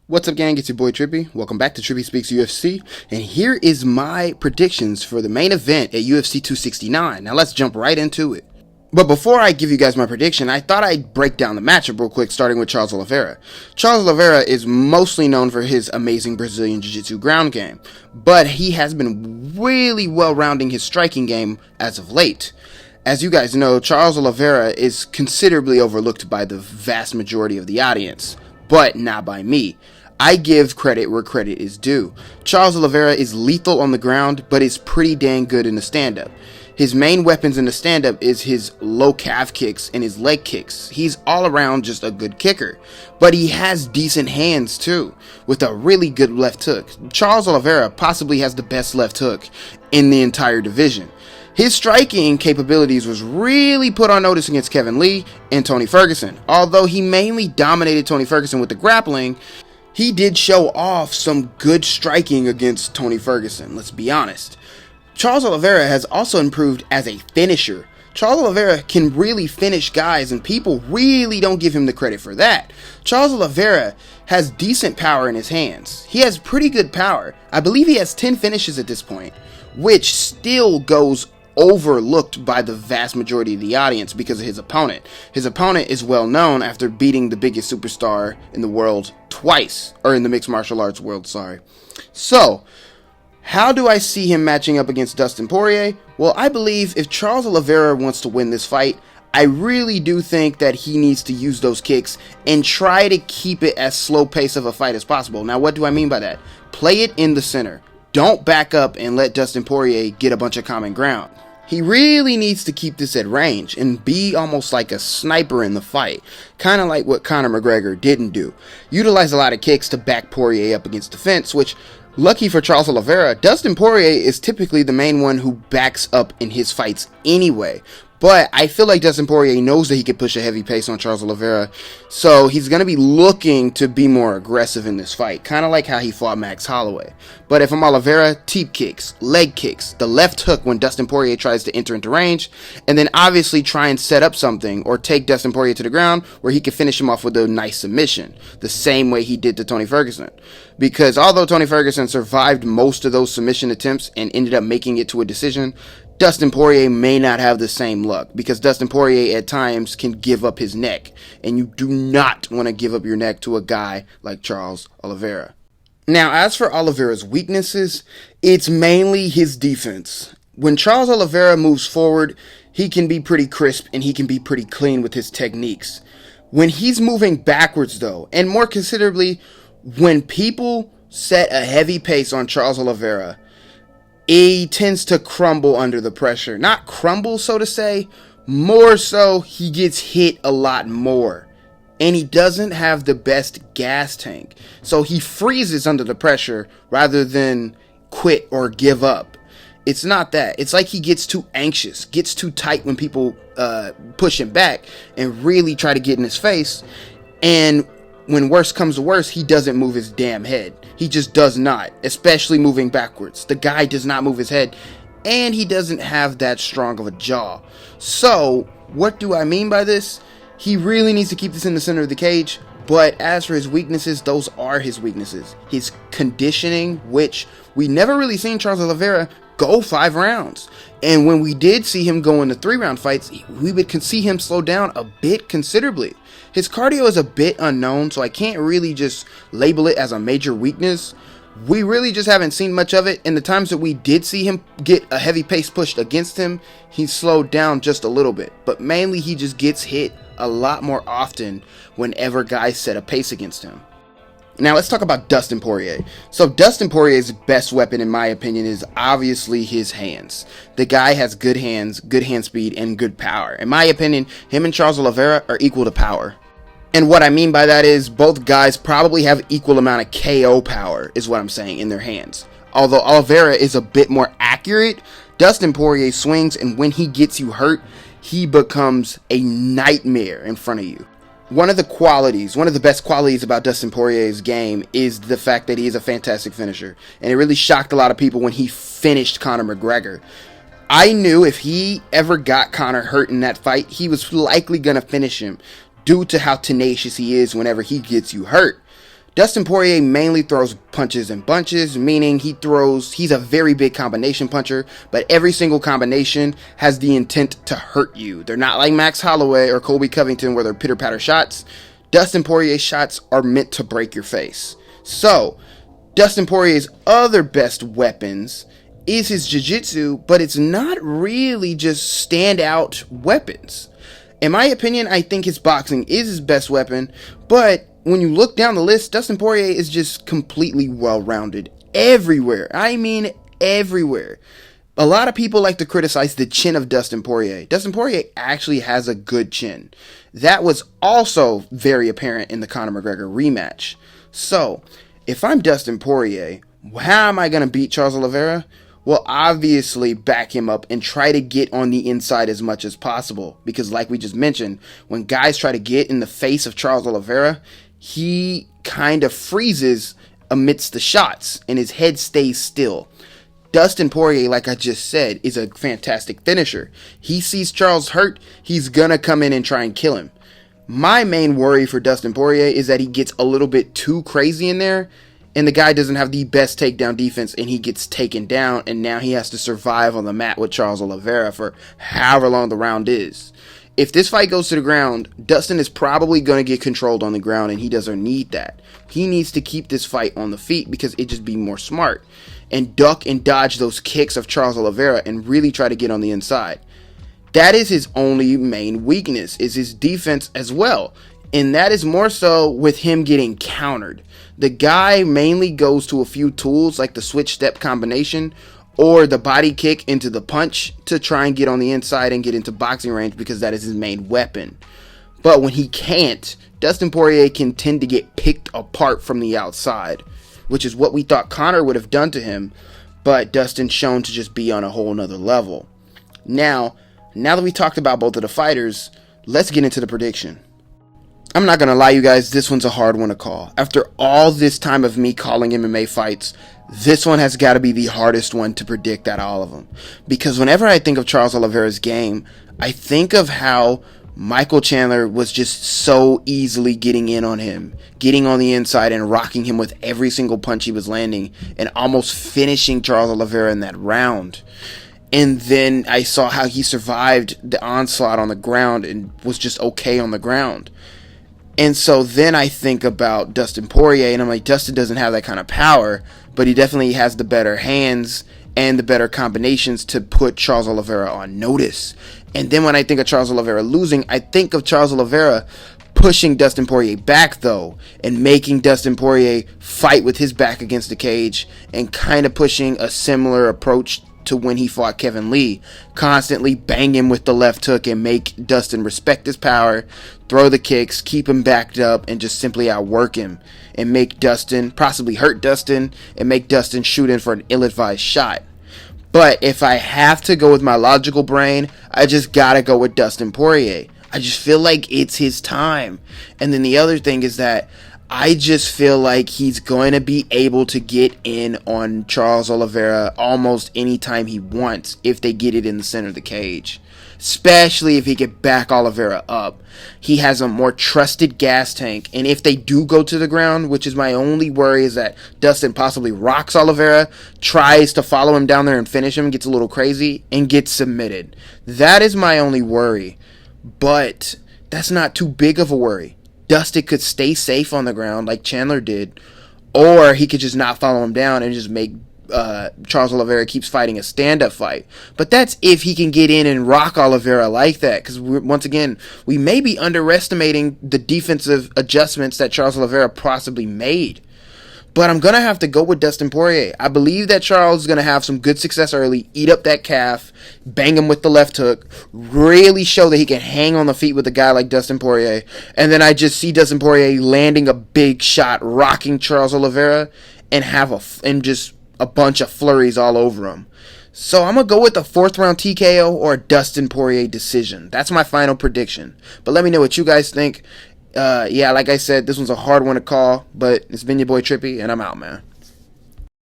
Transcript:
What's up, gang? It's your boy Trippy. Welcome back to Trippy Speaks UFC, and here is my predictions for the main event at UFC 269. Now let's jump right into it. But before I give you guys my prediction, I thought I'd break down the matchup real quick, starting with Charles Oliveira. Charles Oliveira is mostly known for his amazing Brazilian Jiu-Jitsu ground game, but he has been really well-rounding his striking game as of late. As you guys know, Charles Oliveira is considerably overlooked by the vast majority of the audience, but not by me. I give credit where credit is due. Charles Oliveira is lethal on the ground, but is pretty dang good in the stand-up. His main weapons in the stand-up is his low calf kicks and his leg kicks. He's all around just a good kicker. But he has decent hands too, with a really good left hook. Charles Oliveira possibly has the best left hook in the entire division. His striking capabilities was really put on notice against Kevin Lee and Tony Ferguson. Although he mainly dominated Tony Ferguson with the grappling, he did show off some good striking against Tony Ferguson, let's be honest. Charles Oliveira has also improved as a finisher. Charles Oliveira can really finish guys, and people really don't give him the credit for that. Charles Oliveira has decent power in his hands. He has pretty good power. I believe he has 10 finishes at this point, which still goes overlooked by the vast majority of the audience because of his opponent. His opponent is well known after beating the biggest superstar in the world twice, or in the mixed martial arts world, sorry. So, how do I see him matching up against Dustin Poirier? Well, I believe if Charles Oliveira wants to win this fight, I really do think that he needs to use those kicks and try to keep it as slow pace of a fight as possible. Now, what do I mean by that? Play it in the center. Don't back up and let Dustin Poirier get a bunch of common ground. He really needs to keep this at range and be almost like a sniper in the fight, kind of like what Conor McGregor didn't do. Utilize a lot of kicks to back Poirier up against the fence, which, lucky for Charles Oliveira, Dustin Poirier is typically the main one who backs up in his fights anyway. But I feel like Dustin Poirier knows that he can push a heavy pace on Charles Oliveira, so he's going to be looking to be more aggressive in this fight, kind of like how he fought Max Holloway. But if I'm Oliveira, teep kicks, leg kicks, the left hook when Dustin Poirier tries to enter into range, and then obviously try and set up something or take Dustin Poirier to the ground where he can finish him off with a nice submission, the same way he did to Tony Ferguson. Because although Tony Ferguson survived most of those submission attempts and ended up making it to a decision, Dustin Poirier may not have the same luck, because Dustin Poirier at times can give up his neck, and you do not want to give up your neck to a guy like Charles Oliveira. Now, as for Oliveira's weaknesses, it's mainly his defense. When Charles Oliveira moves forward, he can be pretty crisp and he can be pretty clean with his techniques. When he's moving backwards though, and more considerably, when people set a heavy pace on Charles Oliveira, he tends to crumble under the pressure. Not crumble, so to say, more so he gets hit a lot more. And he doesn't have the best gas tank. So he freezes under the pressure rather than quit or give up. It's not that. It's like he gets too anxious, gets too tight when people push him back and really try to get in his face. And when worse comes to worse, he doesn't move his damn head. He just does not, especially moving backwards. The guy does not move his head, and he doesn't have that strong of a jaw. So, what do I mean by this? He really needs to keep this in the center of the cage, but as for his weaknesses, those are his weaknesses. His conditioning, which we never really seen Charles Oliveira go 5 rounds. And when we did see him go into 3-round fights, we would see him slow down a bit considerably. His cardio is a bit unknown, so I can't really just label it as a major weakness. We really just haven't seen much of it. In the times that we did see him get a heavy pace pushed against him, he slowed down just a little bit. But mainly he just gets hit a lot more often whenever guys set a pace against him. Now let's talk about Dustin Poirier. So Dustin Poirier's best weapon, in my opinion, is obviously his hands. The guy has good hands, good hand speed, and good power. In my opinion, him and Charles Oliveira are equal to power. And what I mean by that is both guys probably have equal amount of KO power, is what I'm saying, in their hands. Although Oliveira is a bit more accurate, Dustin Poirier swings, and when he gets you hurt, he becomes a nightmare in front of you. One of the best qualities about Dustin Poirier's game is the fact that he is a fantastic finisher. And it really shocked a lot of people when he finished Conor McGregor. I knew if he ever got Conor hurt in that fight, he was likely going to finish him due to how tenacious he is whenever he gets you hurt. Dustin Poirier mainly throws punches in bunches, meaning he's a very big combination puncher, but every single combination has the intent to hurt you. They're not like Max Holloway or Colby Covington where they're pitter-patter shots. Dustin Poirier's shots are meant to break your face. So, Dustin Poirier's other best weapons is his jiu-jitsu, but it's not really just standout weapons. In my opinion, I think his boxing is his best weapon, but when you look down the list, Dustin Poirier is just completely well-rounded everywhere. I mean, everywhere. A lot of people like to criticize the chin of Dustin Poirier. Dustin Poirier actually has a good chin. That was also very apparent in the Conor McGregor rematch. So, if I'm Dustin Poirier, how am I going to beat Charles Oliveira? Well, obviously back him up and try to get on the inside as much as possible. Because like we just mentioned, when guys try to get in the face of Charles Oliveira, he kind of freezes amidst the shots and his head stays still. Dustin Poirier, like I just said, is a fantastic finisher. He sees Charles hurt, he's gonna come in and try and kill him. My main worry for Dustin Poirier is that he gets a little bit too crazy in there and the guy doesn't have the best takedown defense and he gets taken down and now he has to survive on the mat with Charles Oliveira for however long the round is. If this fight goes to the ground, Dustin is probably going to get controlled on the ground and he doesn't need that. He needs to keep this fight on the feet because it just be more smart and duck and dodge those kicks of Charles Oliveira and really try to get on the inside. That is his only main weakness, is his defense as well. And that is more so with him getting countered. The guy mainly goes to a few tools like the switch step combination or the body kick into the punch to try and get on the inside and get into boxing range because that is his main weapon. But when he can't, Dustin Poirier can tend to get picked apart from the outside, which is what we thought Conor would have done to him, but Dustin's shown to just be on a whole nother level. Now that we talked about both of the fighters, let's get into the prediction. I'm not going to lie, you guys, this one's a hard one to call. After all this time of me calling MMA fights, this one has got to be the hardest one to predict out of all of them. Because whenever I think of Charles Oliveira's game, I think of how Michael Chandler was just so easily getting in on him, getting on the inside and rocking him with every single punch he was landing and almost finishing Charles Oliveira in that round. And then I saw how he survived the onslaught on the ground and was just okay on the ground. And so then I think about Dustin Poirier, and I'm like, Dustin doesn't have that kind of power, but he definitely has the better hands and the better combinations to put Charles Oliveira on notice. And then when I think of Charles Oliveira losing, I think of Charles Oliveira pushing Dustin Poirier back, though, and making Dustin Poirier fight with his back against the cage and kind of pushing a similar approach to when he fought Kevin Lee, constantly bang him with the left hook and make Dustin respect his power, throw the kicks, keep him backed up, and just simply outwork him and make Dustin, possibly hurt Dustin, and make Dustin shoot in for an ill-advised shot. But if I have to go with my logical brain, I just gotta go with Dustin Poirier. I just feel like it's his time. And then the other thing is that I just feel like he's going to be able to get in on Charles Oliveira almost anytime he wants if they get it in the center of the cage. Especially if he can back Oliveira up. He has a more trusted gas tank. And if they do go to the ground, which is my only worry, is that Dustin possibly rocks Oliveira, tries to follow him down there and finish him, gets a little crazy, and gets submitted. That is my only worry. But that's not too big of a worry. Dustin could stay safe on the ground like Chandler did, or he could just not follow him down and just make Charles Oliveira keeps fighting a stand-up fight. But that's if he can get in and rock Oliveira like that, because once again, we may be underestimating the defensive adjustments that Charles Oliveira possibly made. But I'm going to have to go with Dustin Poirier. I believe that Charles is going to have some good success early, eat up that calf, bang him with the left hook, really show that he can hang on the feet with a guy like Dustin Poirier. And then I just see Dustin Poirier landing a big shot, rocking Charles Oliveira, and just a bunch of flurries all over him. So I'm going to go with a 4th round TKO or a Dustin Poirier decision. That's my final prediction. But let me know what you guys think. Like I said, this one's a hard one to call, but it's been your boy Trippy, and I'm out, man.